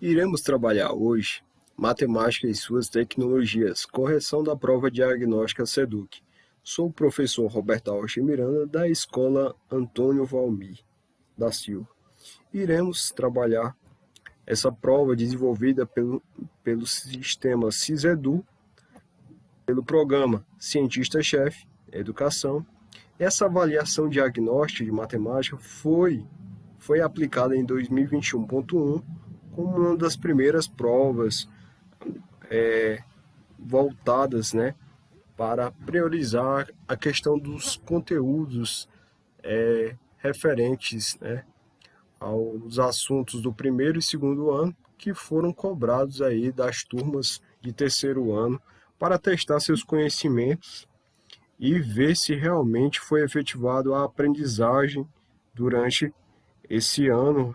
Iremos trabalhar hoje matemática e suas tecnologias, correção da prova diagnóstica SEDUC. Sou o professor Roberto Alves Miranda, da Escola Antônio Valmir da Silva. Iremos trabalhar essa prova desenvolvida pelo sistema CISEDU, pelo programa Cientista-Chefe Educação. Essa avaliação diagnóstica de matemática foi aplicada em 2021.1 como uma das primeiras provas voltadas, né, para priorizar a questão dos conteúdos referentes, né, aos assuntos do primeiro e segundo ano que foram cobrados aí das turmas de terceiro ano para testar seus conhecimentos e ver se realmente foi efetivado a aprendizagem durante esse ano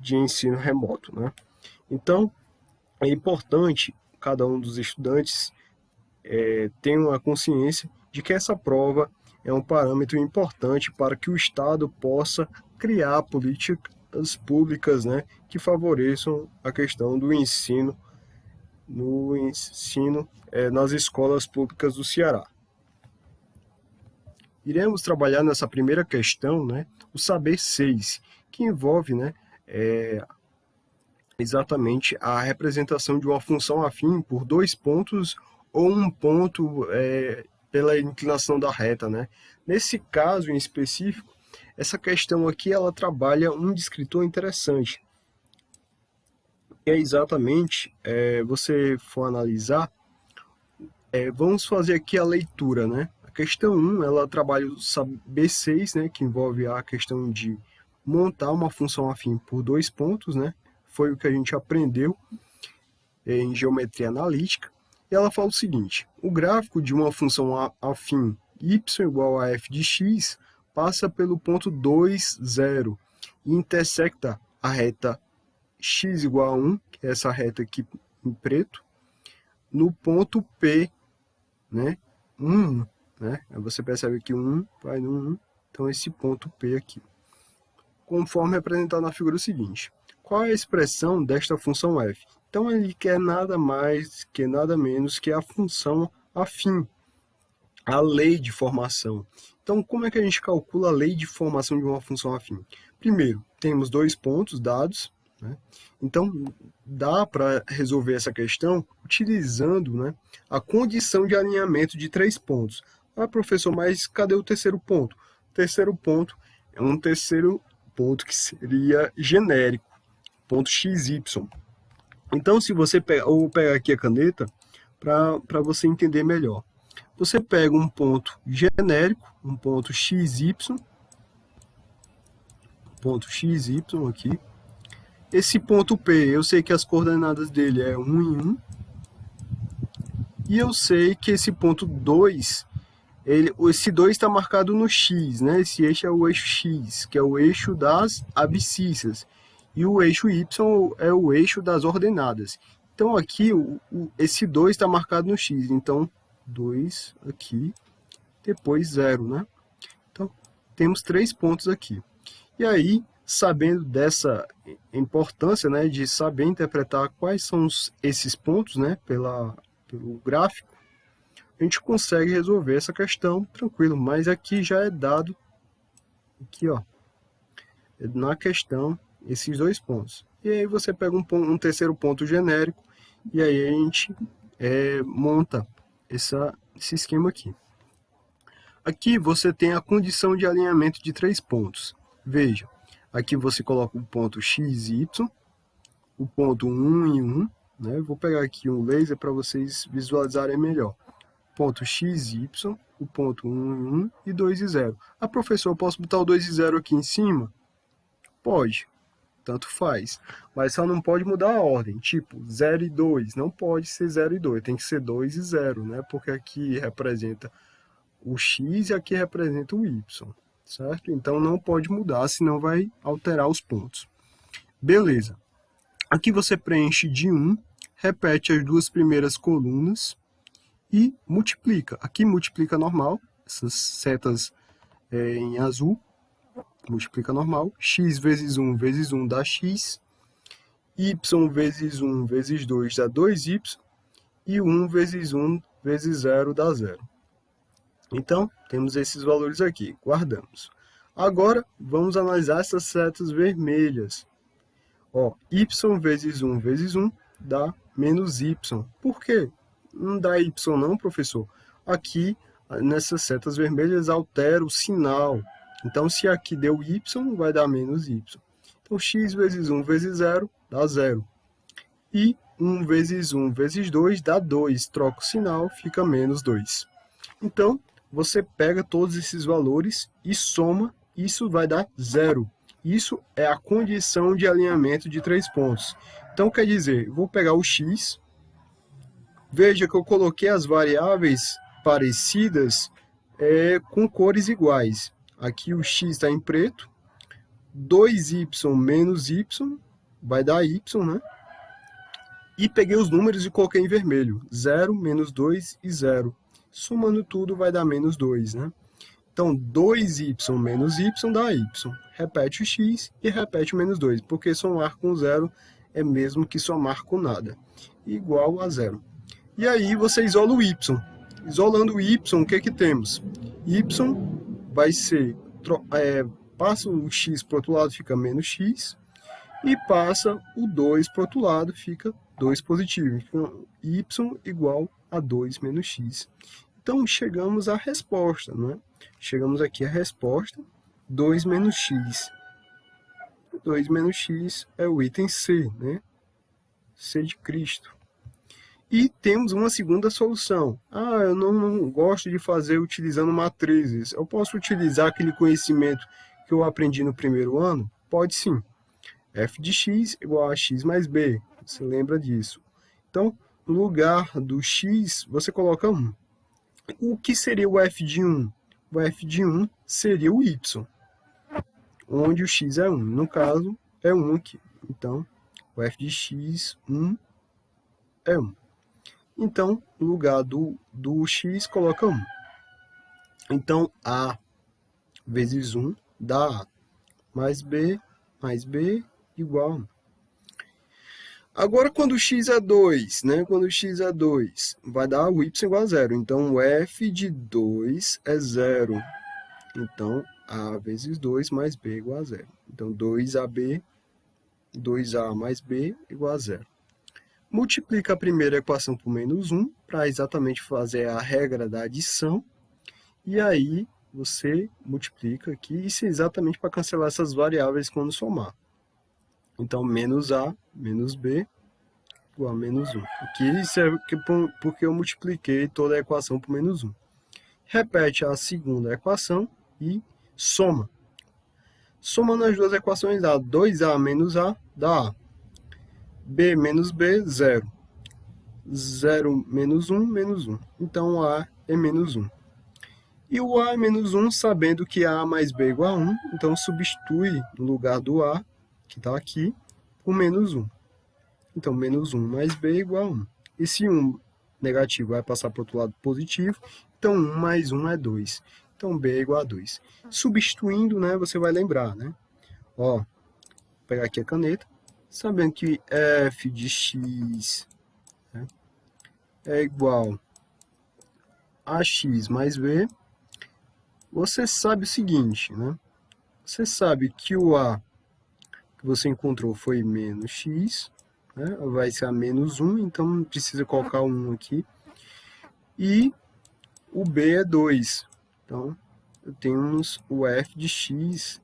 de ensino remoto, né? Então, é importante cada um dos estudantes ter uma consciência de que essa prova é um parâmetro importante para que o Estado possa criar políticas públicas, né, que favoreçam a questão do ensino nas escolas públicas do Ceará. Iremos trabalhar nessa primeira questão, né, o saber 6, que envolve, né, exatamente a representação de uma função afim por 2 pontos ou um ponto pela inclinação da reta, né? Nesse caso em específico, essa questão aqui ela trabalha um descritor interessante. É exatamente, você for analisar, vamos fazer aqui a leitura, né? A questão 1, ela trabalha o saber 6, né, que envolve a questão de montar uma função afim por 2 pontos, né? Foi o que a gente aprendeu em geometria analítica. E ela fala o seguinte: o gráfico de uma função afim y igual a f de x passa pelo ponto 2, 0 e intersecta a reta x igual a 1, que é essa reta aqui em preto, no ponto P, né, 1, né? Você percebe que 1 vai no 1, então esse ponto P aqui. Conforme apresentado na figura seguinte. Qual é a expressão desta função f? Então ele quer nada mais que nada menos que a função afim, a lei de formação. Então como é que a gente calcula a lei de formação de uma função afim? Primeiro, temos 2 pontos dados, né? Então dá para resolver essa questão utilizando, né, a condição de alinhamento de 3 pontos. Ah, professor, mas cadê o terceiro ponto? O terceiro ponto é um terceiro ponto que seria genérico, ponto XY. Então, se você pega, eu vou pegar aqui a caneta para você entender melhor. Você pega um ponto genérico, um ponto XY aqui. Esse ponto P, eu sei que as coordenadas dele é 1 em 1. E eu sei que esse ponto 2, esse 2 está marcado no X, né? Esse eixo é o eixo X, que é o eixo das abscissas. E o eixo Y é o eixo das ordenadas. Então aqui, esse 2 está marcado no X. Então, 2 aqui, depois 0, né? Então, temos 3 pontos aqui. E aí, sabendo dessa importância, né, de saber interpretar quais são esses pontos, né, pelo gráfico, a gente consegue resolver essa questão tranquilo. Mas aqui já é dado, aqui, ó, na questão, esses 2 pontos. E aí você pega um terceiro ponto genérico e aí a gente monta esse esquema aqui. Aqui você tem a condição de alinhamento de 3 pontos. Veja, aqui você coloca o ponto x, y, o ponto 1 em 1, né? Vou pegar aqui um laser para vocês visualizarem melhor. Ponto x, y, o ponto 1 em 1 e 2 e 0. Ah, professor, eu posso botar o 2 e 0 aqui em cima? Pode, tanto faz. Mas só não pode mudar a ordem, tipo 0 e 2. Não pode ser 0 e 2, tem que ser 2 e 0, né? Porque aqui representa o x e aqui representa o y, certo? Então não pode mudar, senão vai alterar os pontos. Beleza. Aqui você preenche de 1, repete as 2 primeiras colunas e multiplica. Aqui multiplica normal, essas setas em azul, multiplica normal, x vezes 1 dá x, y vezes 1 vezes 2 dá 2y, e 1 vezes 1 vezes 0 dá 0. Então, temos esses valores aqui, guardamos. Agora, vamos analisar essas setas vermelhas. Ó, y vezes 1 vezes 1 dá menos y. Por quê? Não dá y não, professor? Aqui, nessas setas vermelhas, altera o sinal. Então, se aqui deu y, vai dar menos y. Então, x vezes 1 vezes 0 dá 0. E 1 vezes 1 vezes 2 dá 2. Troca o sinal, fica menos 2. Então, você pega todos esses valores e soma, isso vai dar 0. Isso é a condição de alinhamento de 3 pontos. Então, quer dizer, eu vou pegar o x, veja que eu coloquei as variáveis parecidas com cores iguais. Aqui o x está em preto, 2y menos y vai dar y, né? E peguei os números e coloquei em vermelho, 0, menos 2 e 0. Somando tudo vai dar menos 2, né? Então, 2y menos y dá y. Repete o x e repete o menos 2, porque somar com 0 é mesmo que somar com nada. Igual a 0. E aí você isola o y. Isolando o y, o que temos? Y vai ser, passa o x para o outro lado, fica menos x. E passa o 2 para o outro lado, fica 2 positivo. Então, y igual a 2 menos x. Então, chegamos à resposta, né? Chegamos aqui à resposta, 2 menos x. 2 menos x é o item C, né? C de Cristo. E temos uma segunda solução. Eu não gosto de fazer utilizando matrizes. Eu posso utilizar aquele conhecimento que eu aprendi no primeiro ano? Pode sim. F de x igual a x mais b. Você lembra disso. Então, no lugar do x, você coloca 1. O que seria o f de 1? O f de 1 seria o y, onde o x é 1. No caso, é 1 aqui. Então, o f de x, 1, é 1. Então, no lugar do x, coloca 1. Então, a vezes 1 dá a. Mais b igual a 1. Agora, quando x é 2, né? Quando x é 2, vai dar o y igual a 0. Então, o f de 2 é 0. Então, a vezes 2 mais b igual a 0. Então, 2ab mais b igual a 0. Multiplica a primeira equação por menos 1, para exatamente fazer a regra da adição. E aí, você multiplica aqui, isso é exatamente para cancelar essas variáveis quando somar. Então, menos a, menos b, igual a menos 1. Aqui isso é porque eu multipliquei toda a equação por menos 1. Repete a segunda equação e soma. Somando as duas equações dá 2a menos a, dá a. B menos b, 0. 0 menos 1, menos 1. Então, a é menos 1. E o a é menos 1, sabendo que a mais b é igual a 1, então substitui no lugar do a, que está aqui, por menos 1. Então, menos 1 mais b é igual a 1. Esse 1 negativo vai passar para o outro lado positivo, então 1 mais 1 é 2. Então, b é igual a 2. Substituindo, né, você vai lembrar, né? Ó, vou pegar aqui a caneta, sabendo que f de x, né, é igual a x mais b, você sabe o seguinte, né? Você sabe que o a que você encontrou foi menos x, né? Vai ser a menos 1, então não precisa colocar 1 aqui. E o b é 2. Então, temos o f de x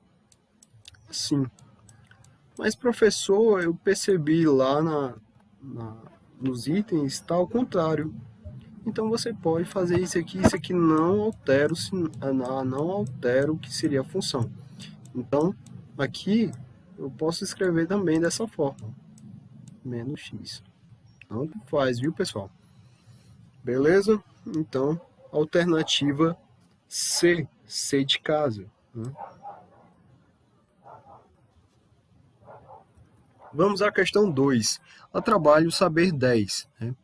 assim. Mas, professor, eu percebi lá nos itens, está ao contrário. Então, você pode fazer isso aqui não altera o que seria a função. Então, aqui, eu posso escrever também dessa forma. Menos x. Não faz, viu, pessoal? Beleza? Então, alternativa C. C de casa. Né? Vamos à questão 2. A trabalho saber 10. Né?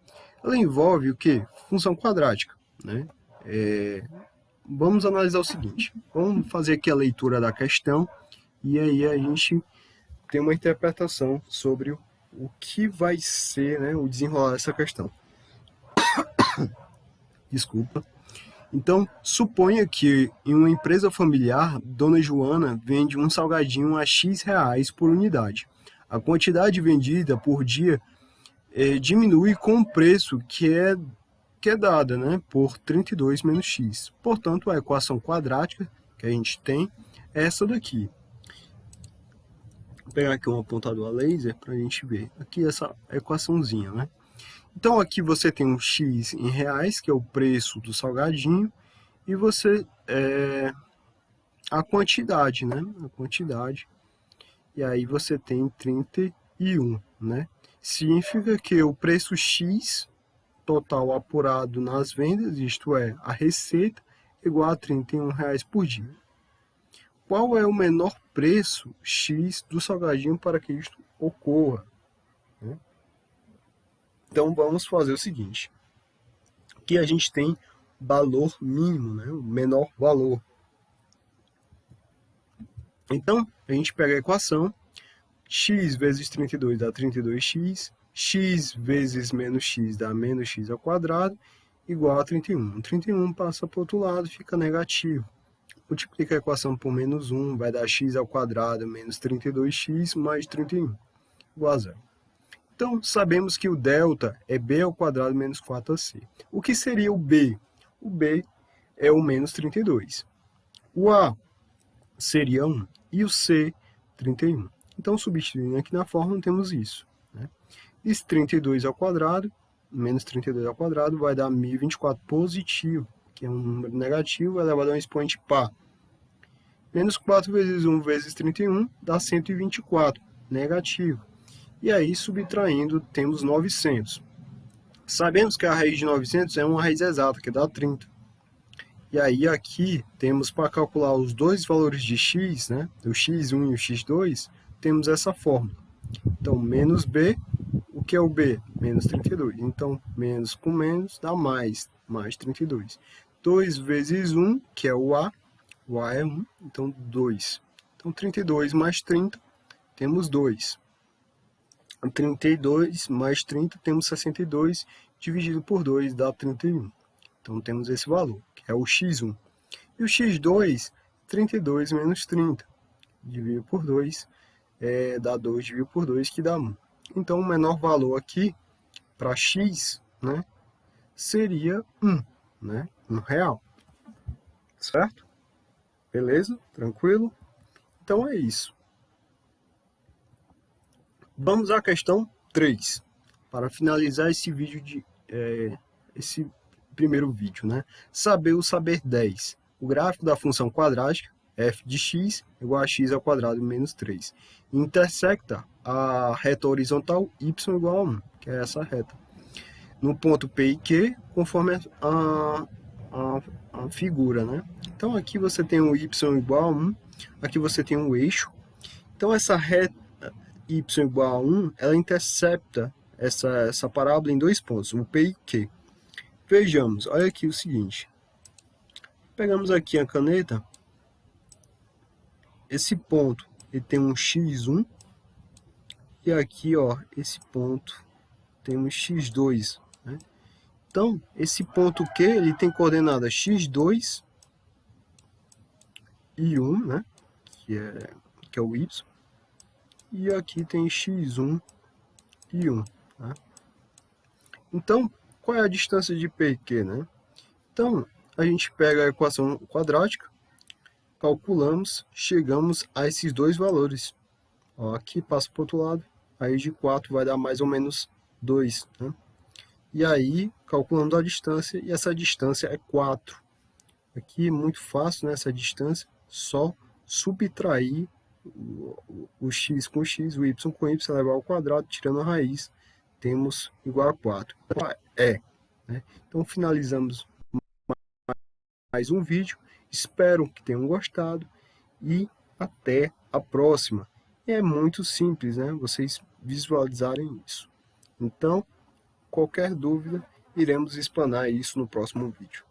Ela envolve o quê? Função quadrática. Né? Vamos analisar o seguinte. Vamos fazer aqui a leitura da questão e aí a gente tem uma interpretação sobre o que vai ser, né, o desenrolar dessa questão. Desculpa. Então, suponha que em uma empresa familiar, Dona Joana vende um salgadinho a X reais por unidade. A quantidade vendida por dia diminui com o preço que é dada, né, por 32 menos X. Portanto, a equação quadrática que a gente tem é essa daqui. Vou pegar aqui um apontador a laser para a gente ver. Aqui essa equaçãozinha, né? Então aqui você tem um X em reais, que é o preço do salgadinho, e você a quantidade, né? A quantidade. E aí você tem 31, né? Significa que o preço X total apurado nas vendas, isto é, a receita, igual a 31 reais por dia. Qual é o menor preço X do salgadinho para que isto ocorra? Então vamos fazer o seguinte. Aqui a gente tem valor mínimo, né? O menor valor. Então, a gente pega a equação, x vezes 32 dá 32x, x vezes menos x dá menos x ao quadrado, igual a 31. 31 passa para o outro lado, fica negativo. Multiplica a equação por menos 1, vai dar x ao quadrado menos 32x mais 31, igual a zero. Então, sabemos que o delta é b ao quadrado menos 4ac. O que seria o b? O b é o menos 32. O a seria 1 e o c, 31. Então, substituindo aqui na fórmula, temos isso, né? Esse 32 ao quadrado, menos 32 ao quadrado, vai dar 1024 positivo, que é um número negativo elevado a um expoente par. Menos 4 vezes 1 vezes 31 dá 124, negativo. E aí, subtraindo, temos 900. Sabemos que a raiz de 900 é uma raiz exata, que dá 30. E aí, aqui, temos para calcular os dois valores de x, né, o x1 e o x2, temos essa fórmula. Então, menos b, o que é o b? Menos 32. Então, menos com menos dá mais 32. 2 vezes 1, que é o a é 1, então 2. Então, 32 mais 30, temos 2. 32 mais 30, temos 62, dividido por 2 dá 31. Então, temos esse valor, que é o x1. E o x2, 32 menos 30, dividido por 2, dá 2 dividido por 2, que dá 1. Então, o menor valor aqui, para x, né, seria 1, né, 1 real. Certo? Beleza? Tranquilo? Então, é isso. Vamos à questão 3, para finalizar esse vídeo esse primeiro vídeo, né? Saber o saber 10. O gráfico da função quadrática f de x igual a x ao quadrado menos 3. Intersecta a reta horizontal y igual a 1, que é essa reta, no ponto P e Q, conforme a figura, né? Então aqui você tem o y igual a 1, aqui você tem um eixo. Então essa reta y igual a 1, ela intercepta essa parábola em dois pontos, o P e Q. Vejamos, olha aqui o seguinte. Pegamos aqui a caneta. Esse ponto, ele tem um x1. E aqui, ó, esse ponto tem um x2, né? Então, esse ponto Q, ele tem coordenada x2 e 1, né? Que é o y. E aqui tem x1 e 1, tá? Então, qual é a distância de P e Q, né? Então, a gente pega a equação quadrática, calculamos, chegamos a esses dois valores. Ó, aqui passa para o outro lado, aí de 4 vai dar mais ou menos 2, né? E aí, calculando a distância, e essa distância é 4. Aqui é muito fácil, né, essa distância, só subtrair o x com x, o y com y, levar ao quadrado, tirando a raiz, temos igual a 4. Né? Então, finalizamos mais um vídeo. Espero que tenham gostado e até a próxima. É muito simples, né? Vocês visualizarem isso. Então, qualquer dúvida, iremos explanar isso no próximo vídeo.